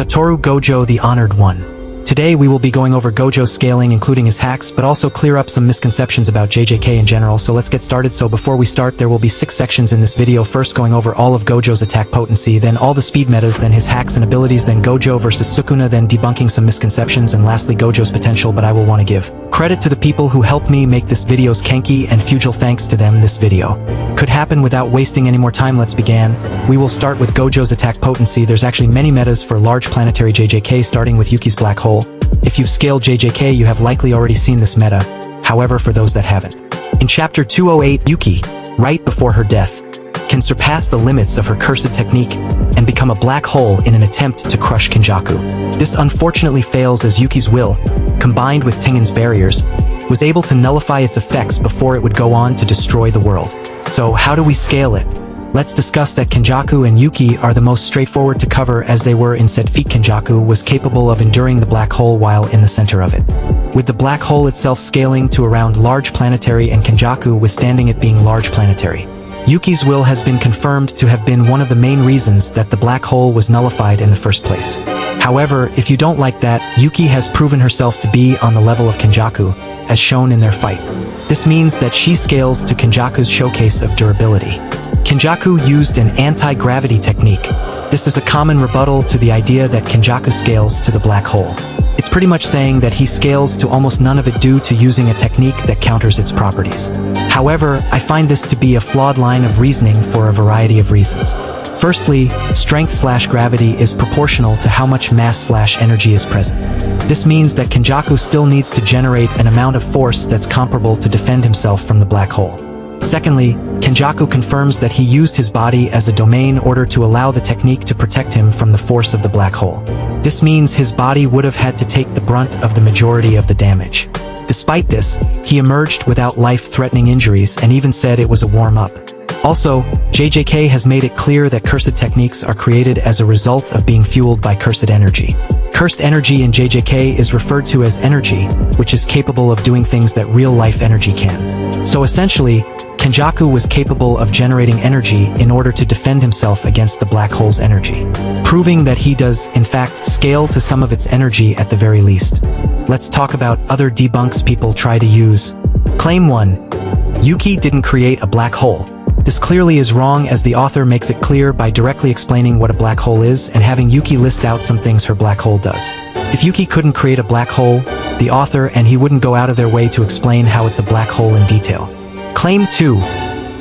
Satoru Gojo, the Honored One. Today we will be going over Gojo's scaling, including his hacks, but also clear up some misconceptions about JJK in general, so let's get started. So before we start, there will be 6 sections in this video, first going over all of Gojo's attack potency, then all the speed metas, then his hacks and abilities, then Gojo versus Sukuna, then debunking some misconceptions, and lastly Gojo's potential. But I will want to give credit to the people who helped me make this videos, Kenki and Fugil. Thanks to them this video could happen. Without wasting any more time, let's begin. We will start with Gojo's attack potency. There's actually many metas for large planetary JJK, starting with Yuki's black hole. If you've scaled JJK, you have likely already seen this meta. However, for those that haven't, in chapter 208, Yuki, right before her death, can surpass the limits of her cursed technique and become a black hole in an attempt to crush Kenjaku. This unfortunately fails, as Yuki's will, combined with Tengen's barriers, was able to nullify its effects before it would go on to destroy the world. So how do we scale it? Let's discuss that. Kenjaku and Yuki are the most straightforward to cover, as they were in said feat. Kenjaku was capable of enduring the black hole while in the center of it, with the black hole itself scaling to around large planetary and Kenjaku withstanding it being large planetary. Yuki's will has been confirmed to have been one of the main reasons that the black hole was nullified in the first place. However, if you don't like that, Yuki has proven herself to be on the level of Kenjaku, as shown in their fight. This means that she scales to Kenjaku's showcase of durability. Kenjaku used an anti-gravity technique. This is a common rebuttal to the idea that Kenjaku scales to the black hole. It's pretty much saying that he scales to almost none of it due to using a technique that counters its properties. However, I find this to be a flawed line of reasoning for a variety of reasons. Firstly, strength/gravity is proportional to how much mass/energy is present. This means that Kenjaku still needs to generate an amount of force that's comparable to defend himself from the black hole. Secondly, Kenjaku confirms that he used his body as a domain in order to allow the technique to protect him from the force of the black hole. This means his body would have had to take the brunt of the majority of the damage. Despite this, he emerged without life-threatening injuries and even said it was a warm-up. Also, JJK has made it clear that cursed techniques are created as a result of being fueled by cursed energy. Cursed energy in JJK is referred to as energy, which is capable of doing things that real-life energy can. So essentially, Kenjaku was capable of generating energy in order to defend himself against the black hole's energy, proving that he does, in fact, scale to some of its energy at the very least. Let's talk about other debunks people try to use. Claim 1. Yuki didn't create a black hole. This clearly is wrong, as the author makes it clear by directly explaining what a black hole is and having Yuki list out some things her black hole does. If Yuki couldn't create a black hole, the author and he wouldn't go out of their way to explain how it's a black hole in detail. Claim 2.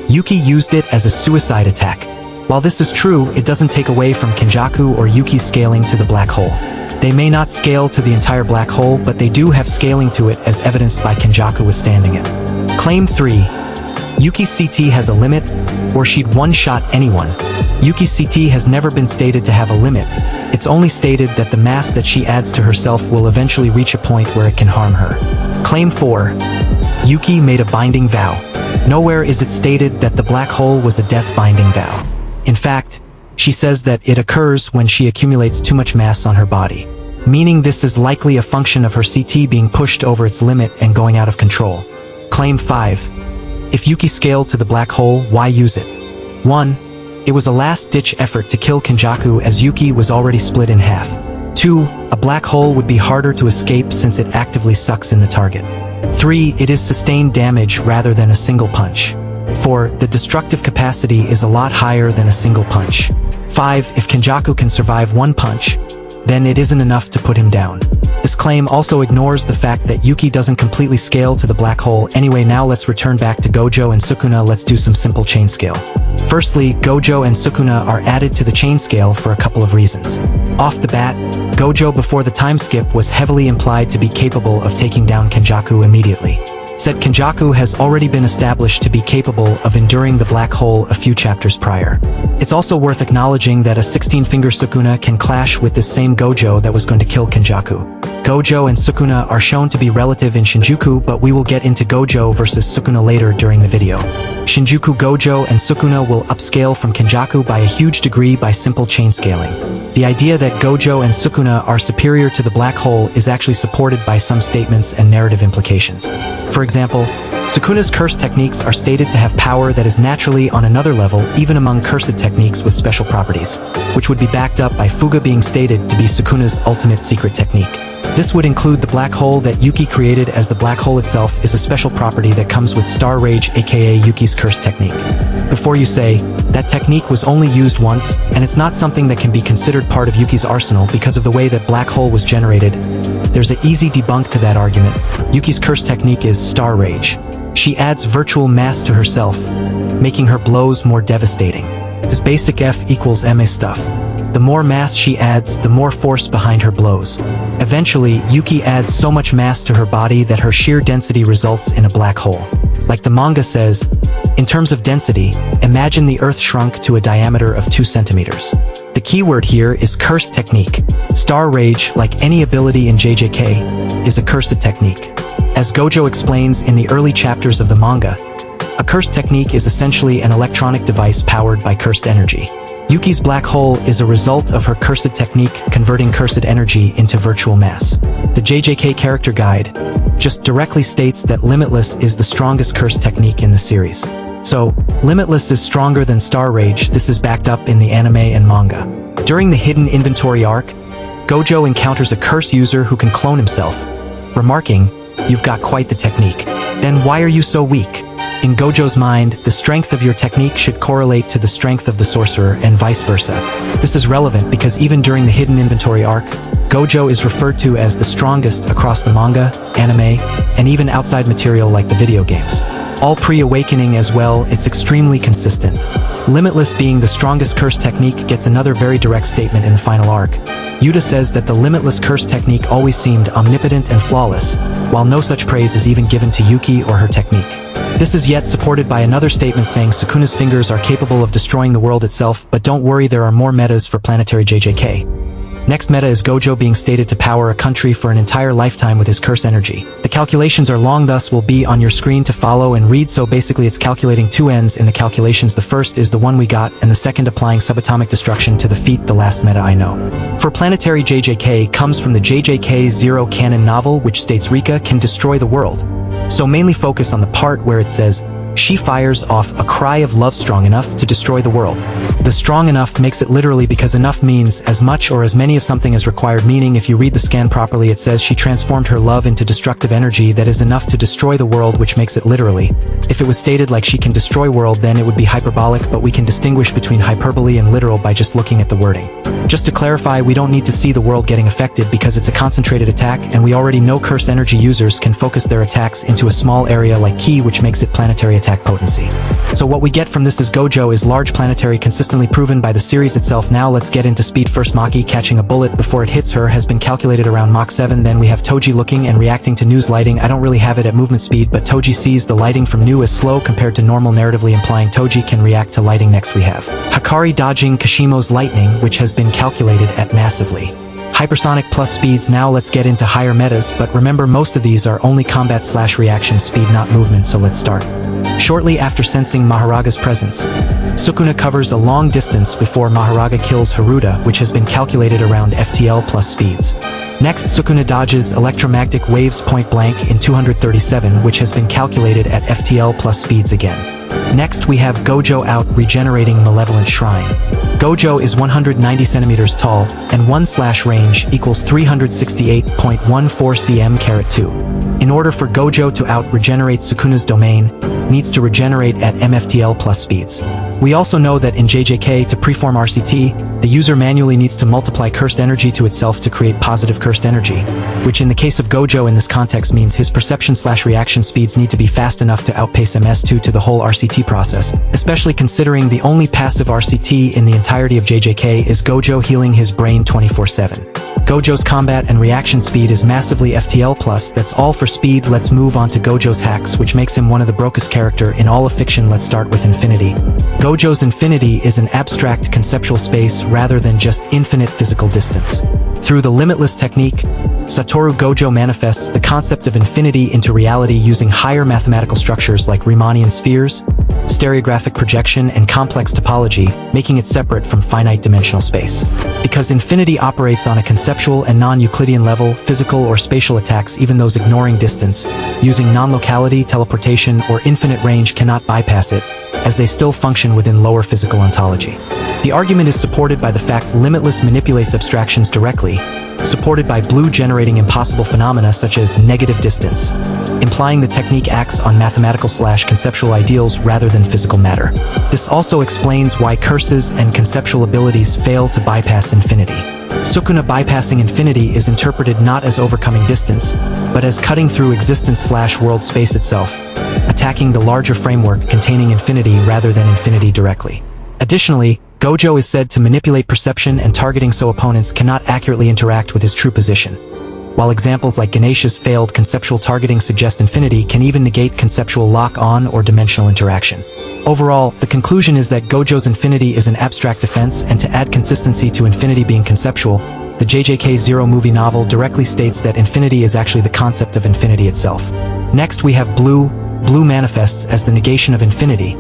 Yuki used it as a suicide attack. While this is true, it doesn't take away from Kenjaku or Yuki's scaling to the black hole. They may not scale to the entire black hole, but they do have scaling to it, as evidenced by Kenjaku withstanding it. Claim 3. Yuki's CT has a limit, or she'd one-shot anyone. Yuki's CT has never been stated to have a limit. It's only stated that the mass that she adds to herself will eventually reach a point where it can harm her. Claim 4. Yuki made a binding vow. Nowhere is it stated that the black hole was a death-binding vow. In fact, she says that it occurs when she accumulates too much mass on her body, meaning this is likely a function of her CT being pushed over its limit and going out of control. Claim 5. If Yuki scaled to the black hole, why use it? 1. It was a last-ditch effort to kill Kenjaku, as Yuki was already split in half. 2. A black hole would be harder to escape since it actively sucks in the target. 3. It is sustained damage rather than a single punch. 4. The destructive capacity is a lot higher than a single punch. 5. If Kenjaku can survive one punch, then it isn't enough to put him down. This claim also ignores the fact that Yuki doesn't completely scale to the black hole. Anyway, now let's return back to Gojo and Sukuna. Let's do some simple chain scale. Firstly, Gojo and Sukuna are added to the chain scale for a couple of reasons. Off the bat, Gojo before the time skip was heavily implied to be capable of taking down Kenjaku immediately. Said Kenjaku has already been established to be capable of enduring the black hole a few chapters prior. It's also worth acknowledging that a 16-finger Sukuna can clash with this same Gojo that was going to kill Kenjaku. Gojo and Sukuna are shown to be relative in Shinjuku, but we will get into Gojo versus Sukuna later during the video. Shinjuku Gojo and Sukuna will upscale from Kenjaku by a huge degree by simple chain scaling. The idea that Gojo and Sukuna are superior to the black hole is actually supported by some statements and narrative implications. For example, Sukuna's curse techniques are stated to have power that is naturally on another level even among cursed techniques with special properties, which would be backed up by Fuga being stated to be Sukuna's ultimate secret technique. This would include the black hole that Yuki created, as the black hole itself is a special property that comes with Star Rage, aka Yuki's curse technique. Before you say, that technique was only used once, and it's not something that can be considered part of Yuki's arsenal because of the way that black hole was generated, there's an easy debunk to that argument. Yuki's curse technique is Star Rage. She adds virtual mass to herself, making her blows more devastating. This basic F equals ma stuff. The more mass she adds, the more force behind her blows. Eventually, Yuki adds so much mass to her body that her sheer density results in a black hole. Like the manga says, in terms of density, imagine the Earth shrunk to a diameter of 2 centimeters. The key word here is curse technique. Star Rage, like any ability in JJK, is a cursed technique. As Gojo explains in the early chapters of the manga, a curse technique is essentially an electronic device powered by cursed energy. Yuki's black hole is a result of her cursed technique converting cursed energy into virtual mass. The JJK character guide just directly states that Limitless is the strongest curse technique in the series. So, Limitless is stronger than Star Rage. This is backed up in the anime and manga. During the Hidden Inventory arc, Gojo encounters a curse user who can clone himself, remarking, "You've got quite the technique. Then why are you so weak?" In Gojo's mind, the strength of your technique should correlate to the strength of the sorcerer and vice versa. This is relevant because even during the Hidden Inventory arc, Gojo is referred to as the strongest across the manga, anime, and even outside material like the video games. All pre-awakening as well, it's extremely consistent. Limitless being the strongest curse technique gets another very direct statement in the final arc. Yuta says that the Limitless curse technique always seemed omnipotent and flawless, while no such praise is even given to Yuki or her technique. This is yet supported by another statement saying Sukuna's fingers are capable of destroying the world itself, but don't worry, there are more metas for planetary JJK. Next meta is Gojo being stated to power a country for an entire lifetime with his curse energy. The calculations are long, thus will be on your screen to follow and read, so basically it's calculating two ends in the calculations. The first is the one we got, and the second applying subatomic destruction to the Feat, the last meta I know. For planetary JJK comes from the JJK Zero canon novel, which states Rika can destroy the world. So mainly focus on the part where it says, she fires off a cry of love strong enough to destroy the world. The strong enough makes it literally because enough means as much or as many of something as required, meaning if you read the scan properly it says she transformed her love into destructive energy that is enough to destroy the world, which makes it literally. If it was stated like she can destroy world, then it would be hyperbolic, but we can distinguish between hyperbole and literal by just looking at the wording. Just to clarify, we don't need to see the world getting affected because it's a concentrated attack, and we already know curse energy users can focus their attacks into a small area like Ki, which makes it planetary attack potency. So what we get from this is Gojo is large planetary, consistently proven by the series itself. Now let's get into speed. First, Maki catching a bullet before it hits her has been calculated around Mach 7. Then we have Toji looking and reacting to Nu's lighting. I don't really have it at movement speed, but Toji sees the lighting from Nu as slow compared to normal, narratively implying Toji can react to lighting. Next we have Hikari dodging Kashimo's lightning, which has been calculated at massively hypersonic plus speeds. Now let's get into higher metas, but remember most of these are only combat/reaction speed, not movement, so let's start. Shortly after sensing Maharaga's presence, Sukuna covers a long distance before Maharaga kills Haruta, which has been calculated around FTL plus speeds. Next, Sukuna dodges electromagnetic waves point blank in 237, which has been calculated at FTL plus speeds again. Next we have Gojo out regenerating Malevolent Shrine. Gojo is 190 centimeters tall, and 1/range equals 368.14 cm/2. In order for Gojo to out-regenerate Sukuna's domain, needs to regenerate at MFTL plus speeds. We also know that in JJK, to preform RCT, the user manually needs to multiply cursed energy to itself to create positive cursed energy, which in the case of Gojo in this context means his perception/reaction speeds need to be fast enough to outpace MS2 to the whole RCT process, especially considering the only passive RCT in the entirety of JJK is Gojo healing his brain 24/7. Gojo's combat and reaction speed is massively FTL plus. That's all for speed. Let's move on to Gojo's hacks, which makes him one of the brokest character in all of fiction. Let's start with Infinity. Gojo's Infinity is an abstract conceptual space rather than just infinite physical distance. Through the Limitless technique, Satoru Gojo manifests the concept of infinity into reality using higher mathematical structures like Riemannian spheres, stereographic projection, and complex topology, making it separate from finite-dimensional space. Because infinity operates on a conceptual and non-Euclidean level, physical or spatial attacks, even those ignoring distance, using non-locality, teleportation, or infinite range cannot bypass it, as they still function within lower physical ontology. The argument is supported by the fact limitless manipulates abstractions directly, supported by blue generating impossible phenomena such as negative distance, implying the technique acts on mathematical/conceptual ideals rather than physical matter. This also explains why curses and conceptual abilities fail to bypass infinity. Sukuna bypassing infinity is interpreted not as overcoming distance, but as cutting through existence/world space itself, attacking the larger framework containing infinity rather than infinity directly. Additionally, Gojo is said to manipulate perception and targeting so opponents cannot accurately interact with his true position. While examples like Ganesha's failed conceptual targeting suggest infinity can even negate conceptual lock-on or dimensional interaction. Overall, the conclusion is that Gojo's infinity is an abstract defense, and to add consistency to infinity being conceptual, the JJK Zero movie novel directly states that infinity is actually the concept of infinity itself. Next we have blue. Blue manifests as the negation of infinity,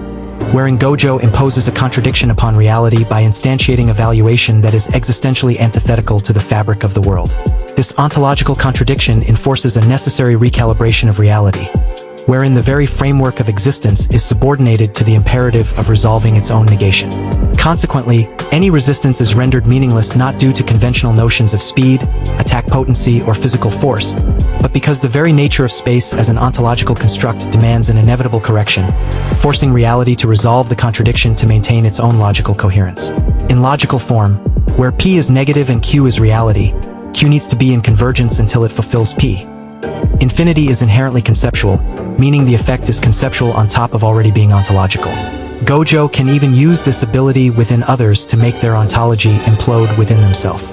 wherein Gojo imposes a contradiction upon reality by instantiating a valuation that is existentially antithetical to the fabric of the world. This ontological contradiction enforces a necessary recalibration of reality, wherein the very framework of existence is subordinated to the imperative of resolving its own negation. Consequently, any resistance is rendered meaningless not due to conventional notions of speed, attack potency, or physical force, but because the very nature of space as an ontological construct demands an inevitable correction, forcing reality to resolve the contradiction to maintain its own logical coherence. In logical form, where P is negative and Q is reality, Q needs to be in convergence until it fulfills P. Infinity is inherently conceptual, meaning the effect is conceptual on top of already being ontological. Gojo can even use this ability within others to make their ontology implode within themselves.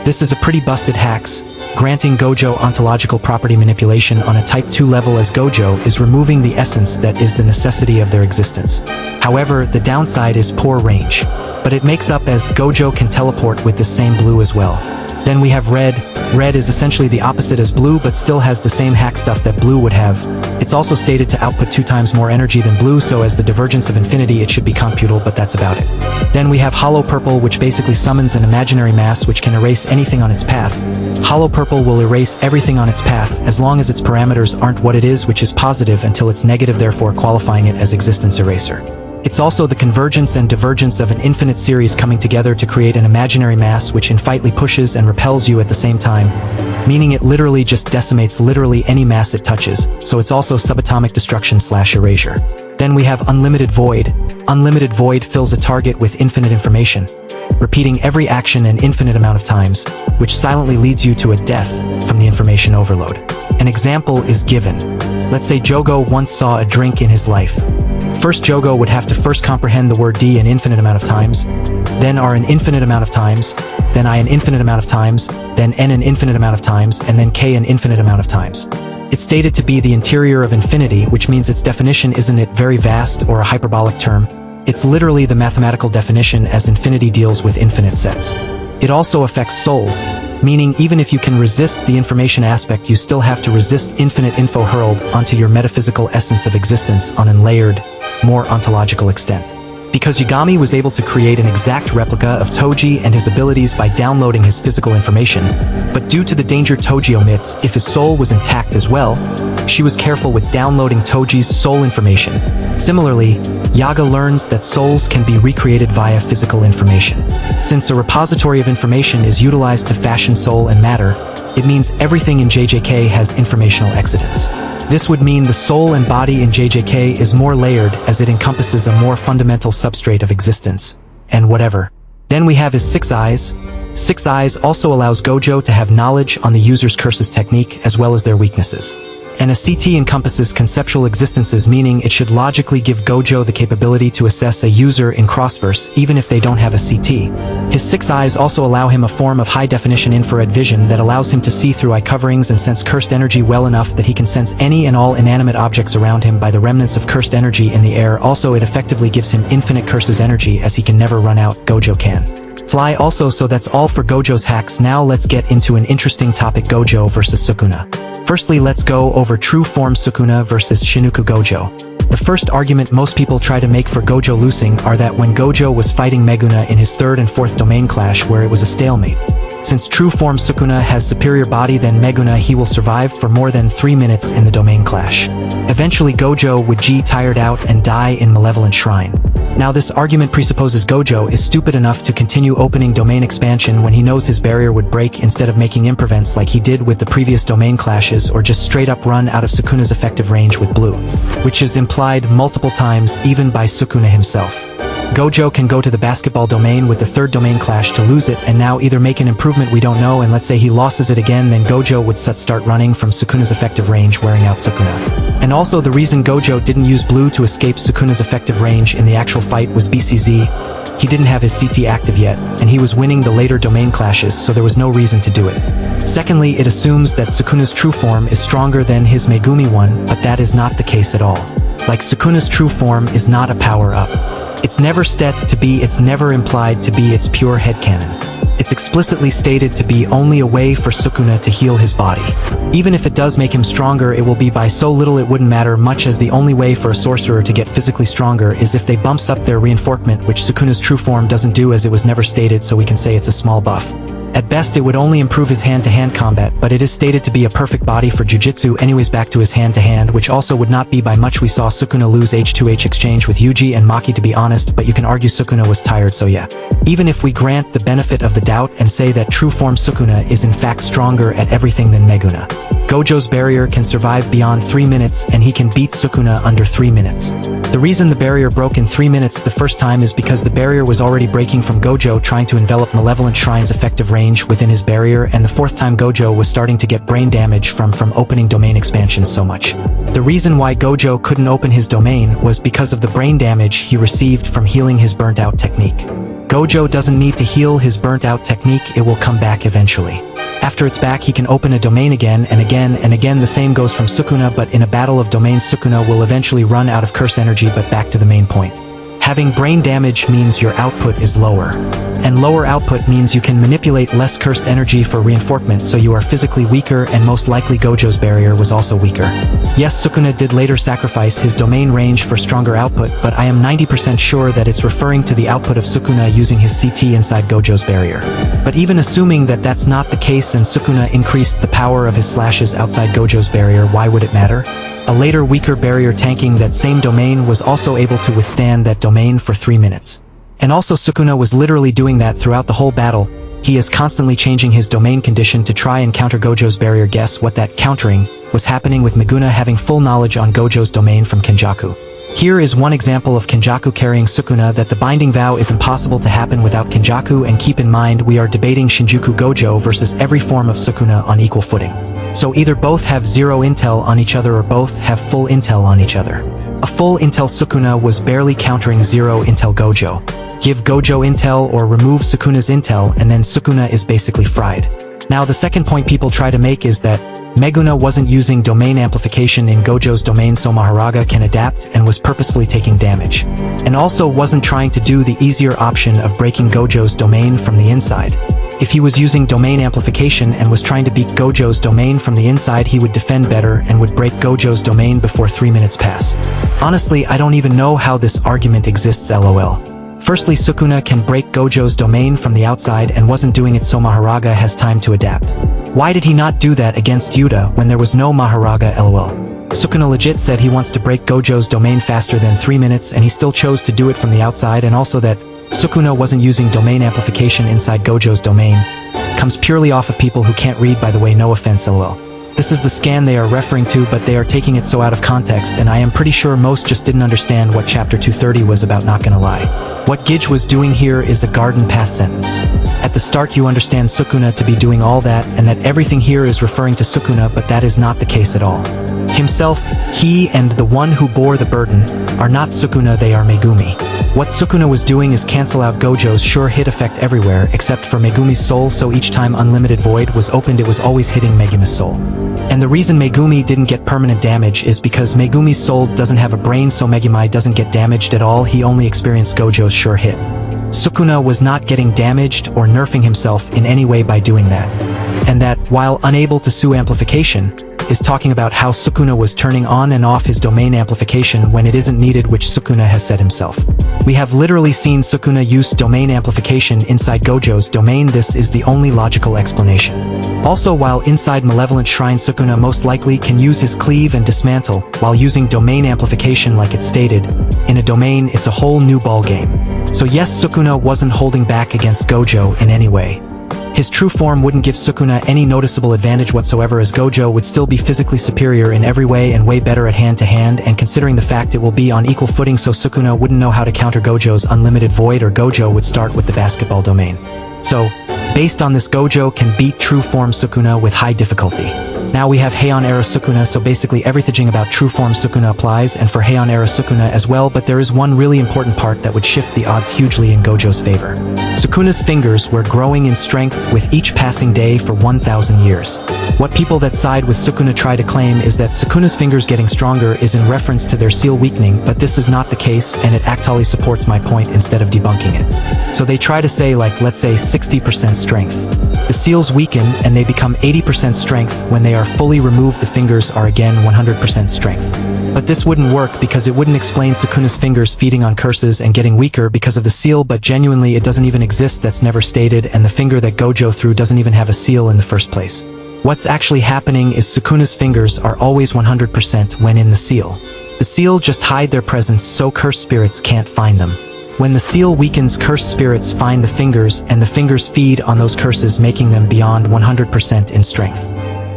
This is a pretty busted hacks. Granting Gojo ontological property manipulation on a Type 2 level as Gojo is removing the essence that is the necessity of their existence. However, the downside is poor range, but it makes up as Gojo can teleport with the same blue as well. Then we have red. Red is essentially the opposite as blue but still has the same hack stuff that blue would have. It's also stated to output 2 times more energy than blue, so as the divergence of infinity it should be computable, but that's about it. Then we have hollow purple, which basically summons an imaginary mass which can erase anything on its path. Hollow purple will erase everything on its path as long as its parameters aren't what it is, which is positive, until it's negative, therefore qualifying it as existence eraser. It's also the convergence and divergence of an infinite series coming together to create an imaginary mass which infinitely pushes and repels you at the same time, meaning it literally just decimates literally any mass it touches, so it's also subatomic destruction/erasure. Then we have unlimited void. Unlimited void fills a target with infinite information, repeating every action an infinite amount of times, which silently leads you to a death from the information overload. An example is given. Let's say Jogo once saw a drink in his life. First, Jogo would have to first comprehend the word D an infinite amount of times, then R an infinite amount of times, then I an infinite amount of times, then N an infinite amount of times, and then K an infinite amount of times. It's stated to be the interior of infinity, which means its definition isn't it very vast or a hyperbolic term. It's literally the mathematical definition, as infinity deals with infinite sets. It also affects souls, meaning even if you can resist the information aspect, you still have to resist infinite info hurled onto your metaphysical essence of existence on an layered, more ontological extent. Because Yagami was able to create an exact replica of Toji and his abilities by downloading his physical information, but due to the danger Toji omits if his soul was intact as well, she was careful with downloading Toji's soul information. Similarly, Yaga learns that souls can be recreated via physical information. Since a repository of information is utilized to fashion soul and matter, it means everything in JJK has informational exodus. This would mean the soul and body in JJK is more layered, as it encompasses a more fundamental substrate of existence, and whatever. Then we have his 6 eyes. 6 eyes also allows Gojo to have knowledge on the user's curses technique as well as their weaknesses. And a CT encompasses conceptual existences, meaning it should logically give Gojo the capability to assess a user in crossverse even if they don't have a CT. His 6 eyes also allow him a form of high-definition infrared vision that allows him to see through eye coverings and sense cursed energy well enough that he can sense any and all inanimate objects around him by the remnants of cursed energy in the air. Also, it effectively gives him infinite curses energy, as he can never run out. Gojo can fly also. So that's all for Gojo's hacks. Now let's get into an interesting topic: Gojo versus Sukuna. Firstly, let's go over true form Sukuna versus Shinuku Gojo. The first argument most people try to make for Gojo losing are that when Gojo was fighting Megumi in his 3rd and 4th domain clash where it was a stalemate. Since true form Sukuna has superior body than Megumi, he will survive for more than 3 minutes in the domain clash. Eventually Gojo would get tired out and die in Malevolent Shrine. Now this argument presupposes Gojo is stupid enough to continue opening domain expansion when he knows his barrier would break instead of making imprevents like he did with the previous domain clashes, or just straight up run out of Sukuna's effective range with blue. Which is implied multiple times even by Sukuna himself. Gojo can go to the basketball domain with the 3rd domain clash to lose it and now either make an improvement we don't know, and let's say he loses it again, then Gojo would start running from Sukuna's effective range, wearing out Sukuna. And also the reason Gojo didn't use blue to escape Sukuna's effective range in the actual fight was BCZ. He didn't have his CT active yet, and he was winning the later domain clashes, so there was no reason to do it. Secondly, it assumes that Sukuna's true form is stronger than his Megumi one, but that is not the case at all. Like, Sukuna's true form is not a power-up. It's never said to be, it's never implied to be, it's pure headcanon. It's explicitly stated to be only a way for Sukuna to heal his body. Even if it does make him stronger, it will be by so little it wouldn't matter much, as the only way for a sorcerer to get physically stronger is if they bumps up their reinforcement, which Sukuna's true form doesn't do, as it was never stated, so we can say it's a small buff. At best it would only improve his hand-to-hand combat, but it is stated to be a perfect body for Jujutsu. Anyways, back to his hand-to-hand, which also would not be by much. We saw Sukuna lose H2H exchange with Yuji and Maki, to be honest, but you can argue Sukuna was tired, so yeah. Even if we grant the benefit of the doubt and say that true form Sukuna is in fact stronger at everything than Megumi, Gojo's barrier can survive beyond 3 minutes and he can beat Sukuna under 3 minutes. The reason the barrier broke in 3 minutes the first time is because the barrier was already breaking from Gojo trying to envelop Malevolent Shrine's effective range within his barrier, and the 4th time Gojo was starting to get brain damage from opening domain expansion so much. The reason why Gojo couldn't open his domain was because of the brain damage he received from healing his burnt out technique. Gojo doesn't need to heal his burnt out technique, it will come back eventually. After it's back he can open a domain again and again and again. The same goes from Sukuna, but in a battle of domains Sukuna will eventually run out of curse energy. But back to the main point. Having brain damage means your output is lower. And lower output means you can manipulate less cursed energy for reinforcement, so you are physically weaker, and most likely Gojo's barrier was also weaker. Yes, Sukuna did later sacrifice his domain range for stronger output, but I am 90% sure that it's referring to the output of Sukuna using his CT inside Gojo's barrier. But even assuming that that's not the case and Sukuna increased the power of his slashes outside Gojo's barrier, why would it matter? A later weaker barrier tanking that same domain was also able to withstand that domain for 3 minutes. And also Sukuna was literally doing that throughout the whole battle. He is constantly changing his domain condition to try and counter Gojo's barrier. Guess what that countering was happening with Megumi having full knowledge on Gojo's domain from Kenjaku. Here is one example of Kenjaku carrying Sukuna, that the binding vow is impossible to happen without Kenjaku, and keep in mind we are debating Shinjuku Gojo versus every form of Sukuna on equal footing. So either both have 0 intel on each other or both have full intel on each other. A full intel Sukuna was barely countering 0 intel Gojo. Give Gojo intel or remove Sukuna's intel and then Sukuna is basically fried. Now the second point people try to make is that Megumi wasn't using domain amplification in Gojo's domain, so Maharaga can adapt, and was purposefully taking damage. And also wasn't trying to do the easier option of breaking Gojo's domain from the inside. If he was using domain amplification and was trying to beat Gojo's domain from the inside, he would defend better and would break Gojo's domain before 3 minutes pass. Honestly, I don't even know how this argument exists, lol. Firstly, Sukuna can break Gojo's domain from the outside and wasn't doing it, so Maharaga has time to adapt. Why did he not do that against Yuta when there was no Maharaga, lol? Sukuna legit said he wants to break Gojo's domain faster than 3 minutes, and he still chose to do it from the outside. And also that Sukuna wasn't using domain amplification inside Gojo's domain comes purely off of people who can't read, by the way, no offense, lol. This is the scan they are referring to, but they are taking it so out of context, and I am pretty sure most just didn't understand what chapter 230 was about, not gonna lie. What Gij was doing here is a garden path sentence. At the start you understand Sukuna to be doing all that, and that everything here is referring to Sukuna, but that is not the case at all. Himself, he, and the one who bore the burden are not Sukuna, they are Megumi. What Sukuna was doing is cancel out Gojo's sure hit effect everywhere except for Megumi's soul, so each time Unlimited Void was opened it was always hitting Megumi's soul. And the reason Megumi didn't get permanent damage is because Megumi's soul doesn't have a brain, so Megumi doesn't get damaged at all, he only experienced Gojo's sure hit. Sukuna was not getting damaged or nerfing himself in any way by doing that. and that, while unable to sue amplification, is talking about how Sukuna was turning on and off his domain amplification when it isn't needed, which Sukuna has said himself. We have literally seen Sukuna use domain amplification inside Gojo's domain. This is the only logical explanation. Also, while inside Malevolent Shrine, Sukuna most likely can use his cleave and dismantle, while using domain amplification like it's stated. In a domain, it's a whole new ball game. So yes, Sukuna wasn't holding back against Gojo in any way. His true form wouldn't give Sukuna any noticeable advantage whatsoever, as Gojo would still be physically superior in every way and way better at hand-to-hand, and considering the fact it will be on equal footing, so Sukuna wouldn't know how to counter Gojo's unlimited void, or Gojo would start with the basketball domain. So, based on this, Gojo can beat true form Sukuna with high difficulty. Now we have Heian era Sukuna, so basically everything about true form Sukuna applies, and for Heian era Sukuna as well, but there is one really important part that would shift the odds hugely in Gojo's favor. Sukuna's fingers were growing in strength with each passing day for 1,000 years. What people that side with Sukuna try to claim is that Sukuna's fingers getting stronger is in reference to their seal weakening, but this is not the case, and it actually supports my point instead of debunking it. So they try to say, like, let's say 60% strength. The seals weaken and they become 80% strength. When they are fully removed, the fingers are again 100% strength. But this wouldn't work because it wouldn't explain Sukuna's fingers feeding on curses and getting weaker because of the seal, but genuinely it doesn't even exist, that's never stated, and the finger that Gojo threw doesn't even have a seal in the first place. What's actually happening is Sukuna's fingers are always 100% when in the seal. The seal just hide their presence so cursed spirits can't find them. When the seal weakens, cursed spirits find the fingers, and the fingers feed on those curses, making them beyond 100% in strength.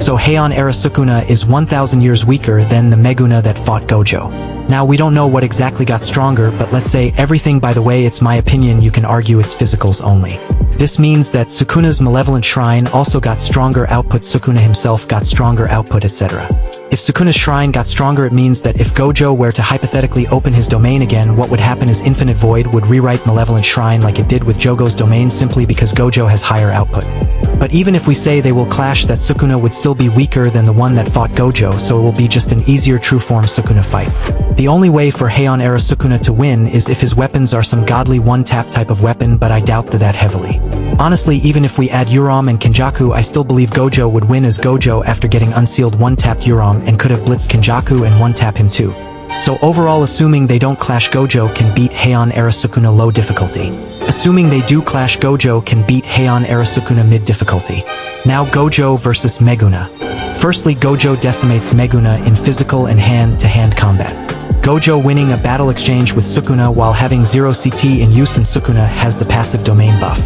So Heian era Sukuna is 1,000 years weaker than the Meguna that fought Gojo. Now we don't know what exactly got stronger, but let's say everything, by the way, it's my opinion, you can argue it's physicals only. This means that Sukuna's Malevolent Shrine also got stronger output, Sukuna himself got stronger output, etc. If Sukuna's shrine got stronger, it means that if Gojo were to hypothetically open his domain again, what would happen is Infinite Void would rewrite Malevolent Shrine like it did with Jogo's domain, simply because Gojo has higher output. But even if we say they will clash, that Sukuna would still be weaker than the one that fought Gojo, so it will be just an easier true form Sukuna fight. The only way for Heian era Sukuna to win is if his weapons are some godly one-tap type of weapon, but I doubt that heavily. Honestly, even if we add Uram and Kenjaku, I still believe Gojo would win, as Gojo, after getting unsealed, one-tapped Uram and could have blitzed Kenjaku and one-tap him too. So overall, assuming they don't clash, Gojo can beat Heian era Sukuna low difficulty. Assuming they do clash, Gojo can beat Heian era Sukuna mid difficulty. Now Gojo versus Meguna. Firstly, Gojo decimates Meguna in physical and hand-to-hand combat. Gojo winning a battle exchange with Sukuna while having 0 CT in use, and Sukuna has the passive domain buff.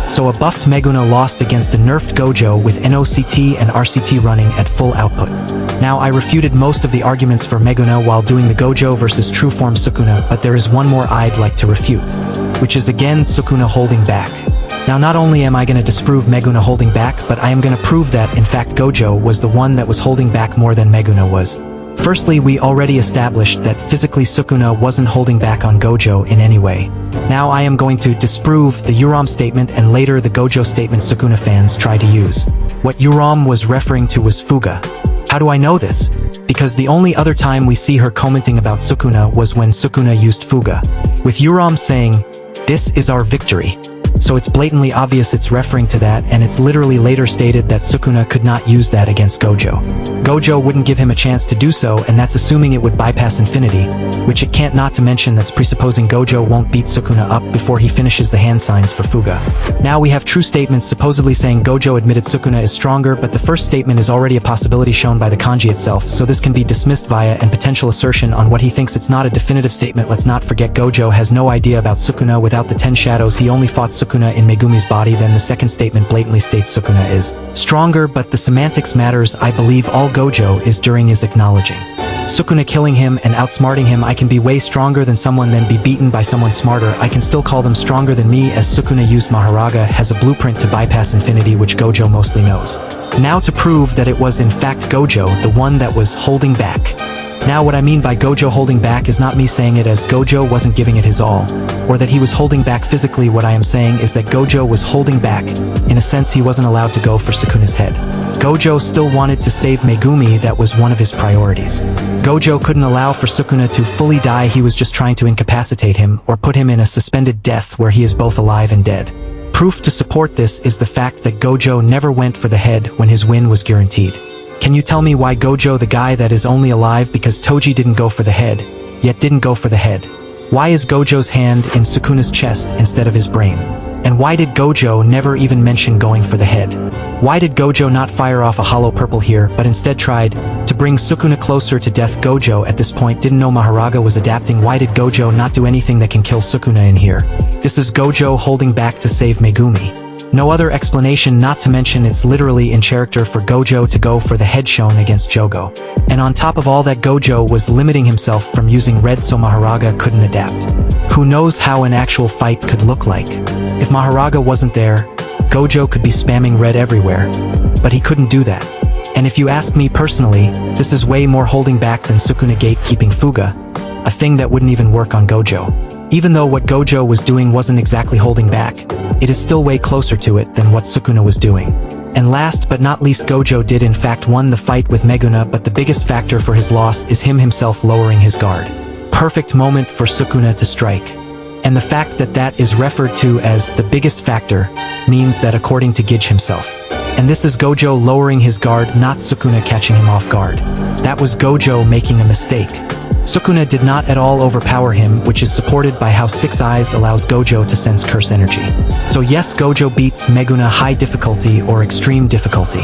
So a buffed Meguna lost against a nerfed Gojo with NOCT and RCT running at full output. Now I refuted most of the arguments for Meguna while doing the Gojo versus true form Sukuna, but there is one more I'd like to refute, which is again Sukuna holding back. Now not only am I going to disprove Meguna holding back, but I am going to prove that in fact Gojo was the one that was holding back more than Meguna was. Firstly, we already established that physically Sukuna wasn't holding back on Gojo in any way. Now I am going to disprove the Uram statement and later the Gojo statement Sukuna fans try to use. What Uram was referring to was Fuga. How do I know this? Because the only other time we see her commenting about Sukuna was when Sukuna used Fuga, with Uram saying, "This is our victory." So it's blatantly obvious it's referring to that, and it's literally later stated that Sukuna could not use that against Gojo. Gojo wouldn't give him a chance to do so, and that's assuming it would bypass infinity, which it can't, not to mention that's presupposing Gojo won't beat Sukuna up before he finishes the hand signs for Fuga. Now we have true statements supposedly saying Gojo admitted Sukuna is stronger, but the first statement is already a possibility shown by the kanji itself, so this can be dismissed via an potential assertion on what he thinks. It's not a definitive statement. Let's not forget Gojo has no idea about Sukuna. Without the 10 shadows, he only fought Sukuna in Megumi's body. Then the second statement blatantly states Sukuna is stronger, but the semantics matters. I believe all Gojo is doing is acknowledging Sukuna killing him and outsmarting him. I can be way stronger than someone, then be beaten by someone smarter. I can still call them stronger than me, as Sukuna used Maharaga, has a blueprint to bypass infinity, which Gojo mostly knows. Now to prove that it was in fact Gojo, the one that was holding back. Now what I mean by Gojo holding back is not me saying it as Gojo wasn't giving it his all, or that he was holding back physically. What I am saying is that Gojo was holding back. In a sense, he wasn't allowed to go for Sukuna's head. Gojo still wanted to save Megumi. That was one of his priorities. Gojo couldn't allow for Sukuna to fully die. He was just trying to incapacitate him, or put him in a suspended death where he is both alive and dead. Proof to support this is the fact that Gojo never went for the head when his win was guaranteed. Can you tell me why Gojo, the guy that is only alive because Toji didn't go for the head, yet didn't go for the head? Why is Gojo's hand in Sukuna's chest instead of his brain? And why did Gojo never even mention going for the head? Why did Gojo not fire off a hollow purple here, but instead tried to bring Sukuna closer to death? Gojo at this point didn't know Maharaga was adapting. Why did Gojo not do anything that can kill Sukuna in here? This is Gojo holding back to save Megumi. No other explanation, not to mention it's literally in character for Gojo to go for the head shown against Jogo. And on top of all that, Gojo was limiting himself from using red so Maharaga couldn't adapt. Who knows how an actual fight could look like? If Maharaga wasn't there, Gojo could be spamming red everywhere, but he couldn't do that. And if you ask me personally, this is way more holding back than Sukuna gatekeeping Fuga, a thing that wouldn't even work on Gojo. Even though what Gojo was doing wasn't exactly holding back, it is still way closer to it than what Sukuna was doing. And last but not least, Gojo did in fact won the fight with Megumi, but the biggest factor for his loss is him himself lowering his guard. Perfect moment for Sukuna to strike. And the fact that that is referred to as the biggest factor means that according to Gij himself. And this is Gojo lowering his guard, not Sukuna catching him off guard. That was Gojo making a mistake. Sukuna did not at all overpower him, which is supported by how Six Eyes allows Gojo to sense curse energy. So yes, Gojo beats Megumi high difficulty or extreme difficulty.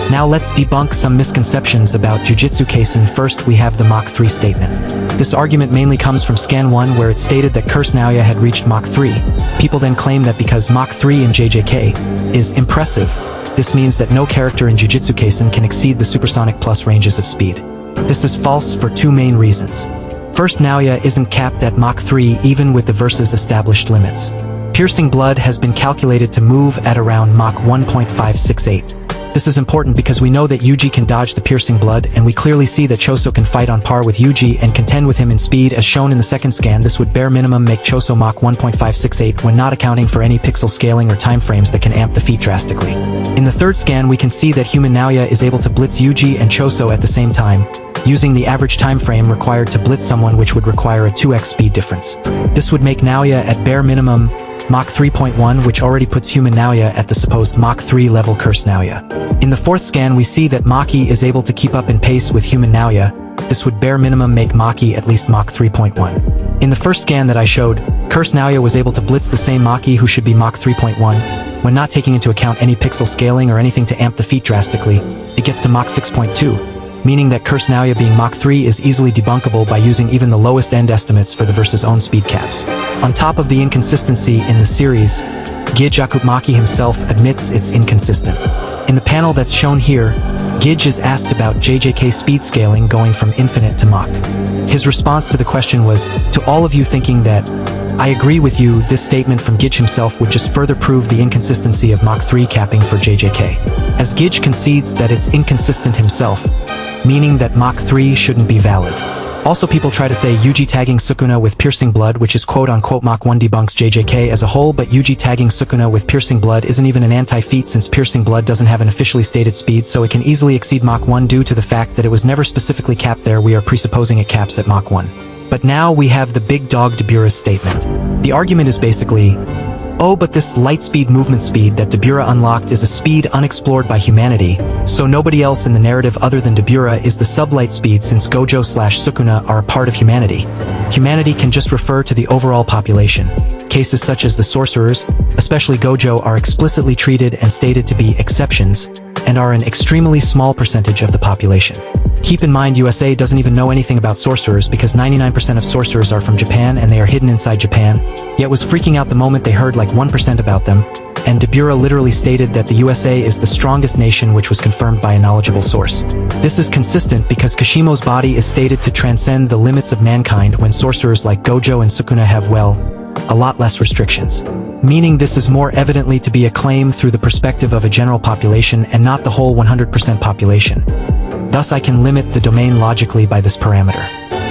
Now let's debunk some misconceptions about Jujutsu Kaisen. First, we have the Mach 3 statement. This argument mainly comes from Scan 1, where it stated that Curse Naoya had reached Mach 3. People then claim that because Mach 3 in JJK is impressive, this means that no character in Jujutsu Kaisen can exceed the supersonic plus ranges of speed. This is false for two main reasons. First, Naoya isn't capped at Mach 3 even with the verse's established limits. Piercing Blood has been calculated to move at around Mach 1.568. This is important because we know that Yuji can dodge the Piercing Blood, and we clearly see that Choso can fight on par with Yuji and contend with him in speed as shown in the second scan. This would bare minimum make Choso Mach 1.568 when not accounting for any pixel scaling or time frames that can amp the feat drastically. In the third scan, we can see that human Naoya is able to blitz Yuji and Choso at the same time, using the average time frame required to blitz someone, which would require a 2x speed difference. This would make Naoya at bare minimum Mach 3.1, which already puts human Naoya at the supposed Mach 3 level Curse Naoya. In the fourth scan, we see that Maki is able to keep up in pace with human Naoya. This would bare minimum make Maki at least Mach 3.1. In the first scan that I showed, Curse Naoya was able to blitz the same Maki, who should be Mach 3.1. When not taking into account any pixel scaling or anything to amp the feat drastically, it gets to Mach 6.2, meaning that Curse Naoya being Mach 3 is easily debunkable by using even the lowest end estimates for the verse's own speed caps. On top of the inconsistency in the series, Gij Akutmaki himself admits it's inconsistent. In the panel that's shown here, Gij is asked about JJK speed scaling going from infinite to Mach. His response to the question was, to all of you thinking that, I agree with you, this statement from Gij himself would just further prove the inconsistency of Mach 3 capping for JJK. As Gij concedes that it's inconsistent himself, meaning that Mach 3 shouldn't be valid. Also, people try to say Yuji tagging Sukuna with Piercing Blood, which is quote-unquote Mach 1, debunks JJK as a whole, but Yuji tagging Sukuna with Piercing Blood isn't even an anti-feat since Piercing Blood doesn't have an officially stated speed, so it can easily exceed Mach 1 due to the fact that it was never specifically capped there. We are presupposing it caps at Mach 1. But now we have the big dog Dabura's statement. The argument is basically, oh, but this light speed movement speed that Dabura unlocked is a speed unexplored by humanity, so nobody else in the narrative other than Dabura is the sublight speed since Gojo/Sukuna are a part of humanity. Humanity can just refer to the overall population. Cases such as the sorcerers, especially Gojo, are explicitly treated and stated to be exceptions, and are an extremely small percentage of the population. Keep in mind, USA doesn't even know anything about sorcerers because 99% of sorcerers are from Japan and they are hidden inside Japan, yet was freaking out the moment they heard like 1% about them, and Dabura literally stated that the USA is the strongest nation, which was confirmed by a knowledgeable source. This is consistent because Kashimo's body is stated to transcend the limits of mankind when sorcerers like Gojo and Sukuna have, well, a lot less restrictions. Meaning this is more evidently to be a claim through the perspective of a general population and not the whole 100% population. Thus I can limit the domain logically by this parameter.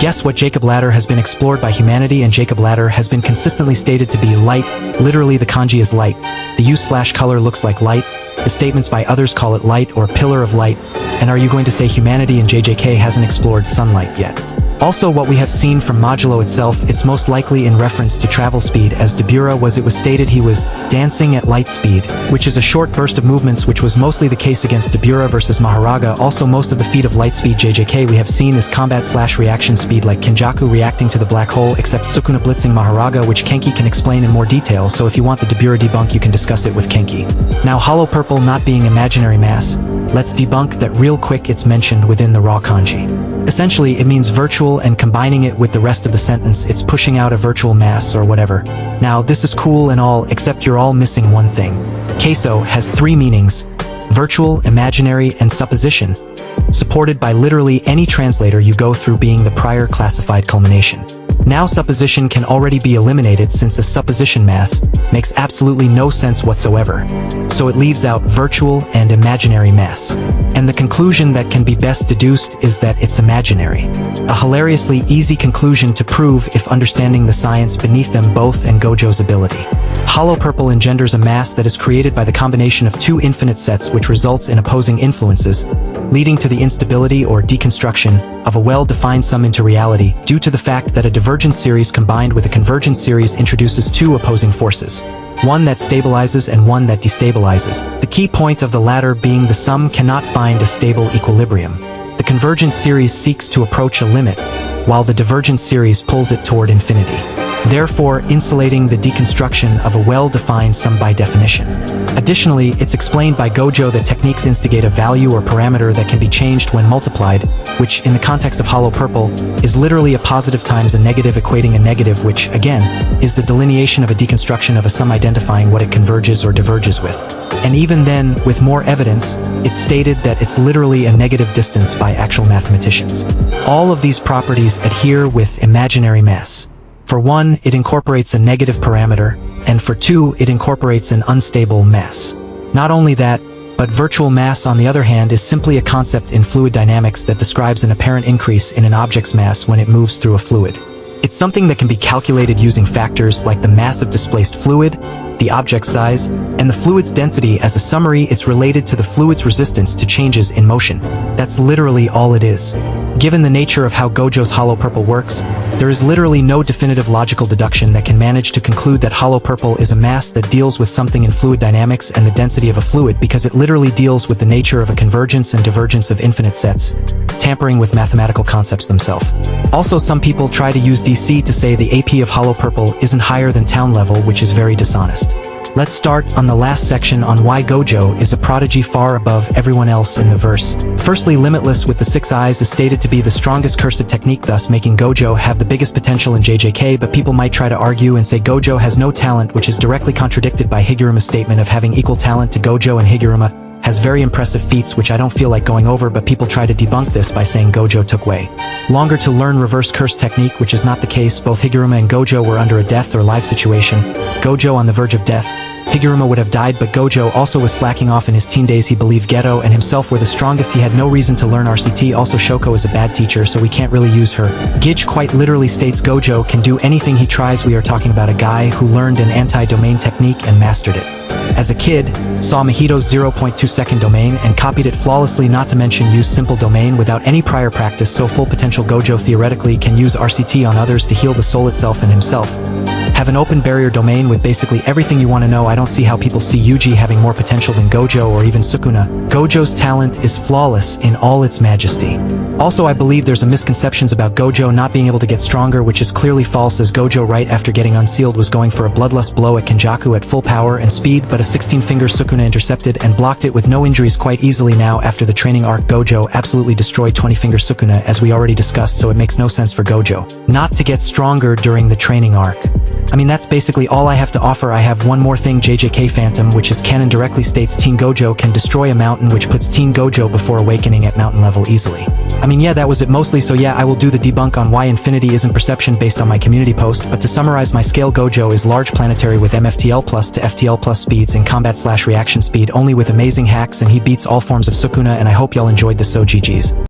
Guess what? Jacob Ladder has been explored by humanity, and Jacob Ladder has been consistently stated to be light. Literally the kanji is light. The use/color looks like light. The statements by others call it light or pillar of light. And are you going to say humanity and JJK hasn't explored sunlight yet? Also, what we have seen from Modulo itself, it's most likely in reference to travel speed, as Dabura was stated he was dancing at light speed, which is a short burst of movements, which was mostly the case against Dabura versus Maharaga. Also, most of the feat of light speed JJK we have seen is combat/reaction speed, like Kenjaku reacting to the black hole, except Sukuna blitzing Maharaga, which Kenki can explain in more detail, so if you want the Dabura debunk you can discuss it with Kenki. Now, hollow purple not being imaginary mass, let's debunk that real quick. It's mentioned within the raw kanji. Essentially, it means virtual, and combining it with the rest of the sentence, it's pushing out a virtual mass or whatever. Now, this is cool and all, except you're all missing one thing. Queso has 3 meanings: virtual, imaginary, and supposition, supported by literally any translator you go through being the prior classified culmination. Now supposition can already be eliminated since a supposition mass makes absolutely no sense whatsoever, so it leaves out virtual and imaginary mass. And the conclusion that can be best deduced is that it's imaginary. A hilariously easy conclusion to prove if understanding the science beneath them both and Gojo's ability. Hollow purple engenders a mass that is created by the combination of 2 infinite sets, which results in opposing influences, leading to the instability or deconstruction of a well-defined sum into reality, due to the fact that a divergent series combined with a convergent series introduces 2 opposing forces, one that stabilizes and one that destabilizes. The key point of the latter being the sum cannot find a stable equilibrium. The convergent series seeks to approach a limit, while the divergent series pulls it toward infinity, therefore insulating the deconstruction of a well-defined sum by definition. Additionally, it's explained by Gojo that techniques instigate a value or parameter that can be changed when multiplied, which, in the context of hollow purple, is literally a positive times a negative equating a negative, which, again, is the delineation of a deconstruction of a sum identifying what it converges or diverges with. And even then, with more evidence, it's stated that it's literally a negative distance by actual mathematicians. All of these properties adhere with imaginary mass. For 1, it incorporates a negative parameter, and for 2, it incorporates an unstable mass. Not only that, but virtual mass, on the other hand, is simply a concept in fluid dynamics that describes an apparent increase in an object's mass when it moves through a fluid. It's something that can be calculated using factors like the mass of displaced fluid, the object size, and the fluid's density. As a summary, it's related to the fluid's resistance to changes in motion. That's literally all it is. Given the nature of how Gojo's hollow purple works, there is literally no definitive logical deduction that can manage to conclude that hollow purple is a mass that deals with something in fluid dynamics and the density of a fluid, because it literally deals with the nature of a convergence and divergence of infinite sets, tampering with mathematical concepts themselves. Also, some people try to use DC to say the AP of hollow purple isn't higher than town level, which is very dishonest. Let's start on the last section on why Gojo is a prodigy far above everyone else in the verse. Firstly, Limitless with the 6 eyes is stated to be the strongest cursed technique, thus making Gojo have the biggest potential in JJK, but people might try to argue and say Gojo has no talent, which is directly contradicted by Higuruma's statement of having equal talent to Gojo, and Higuruma has very impressive feats, which I don't feel like going over, but people try to debunk this by saying Gojo took way longer to learn reverse curse technique, which is not the case. Both Higuruma and Gojo were under a death or life situation, Gojo on the verge of death. Higuruma would have died, but Gojo also was slacking off in his teen days. He believed Geto and himself were the strongest. He had no reason to learn RCT. Also, Shoko is a bad teacher, so we can't really use her. Gij quite literally states Gojo can do anything he tries. We are talking about a guy who learned an anti-domain technique and mastered it. As a kid, saw Mahito's 0.2-second domain and copied it flawlessly, not to mention used simple domain without any prior practice, so full potential Gojo theoretically can use RCT on others to heal the soul itself and himself. Have an open barrier domain with basically everything you want to know. I don't see how people see Yuji having more potential than Gojo or even Sukuna. Gojo's talent is flawless in all its majesty. Also, I believe there's a misconceptions about Gojo not being able to get stronger, which is clearly false, as Gojo right after getting unsealed was going for a bloodlust blow at Kenjaku at full power and speed, but a 16-finger Sukuna intercepted and blocked it with no injuries quite easily. Now, after the training arc, Gojo absolutely destroyed 20-finger Sukuna, as we already discussed, so it makes no sense for Gojo not to get stronger during the training arc. I mean, that's basically all I have to offer. I have one more thing, JJK Phantom, which is canon, directly states Teen Gojo can destroy a mountain, which puts Teen Gojo before awakening at mountain level easily. I mean, yeah, that was it mostly, so yeah, I will do the debunk on why infinity isn't perception based on my community post, but to summarize, my scale Gojo is large planetary with MFTL plus to FTL plus speeds and combat/reaction speed only with amazing hacks, and he beats all forms of Sukuna, and I hope y'all enjoyed this, so GG's.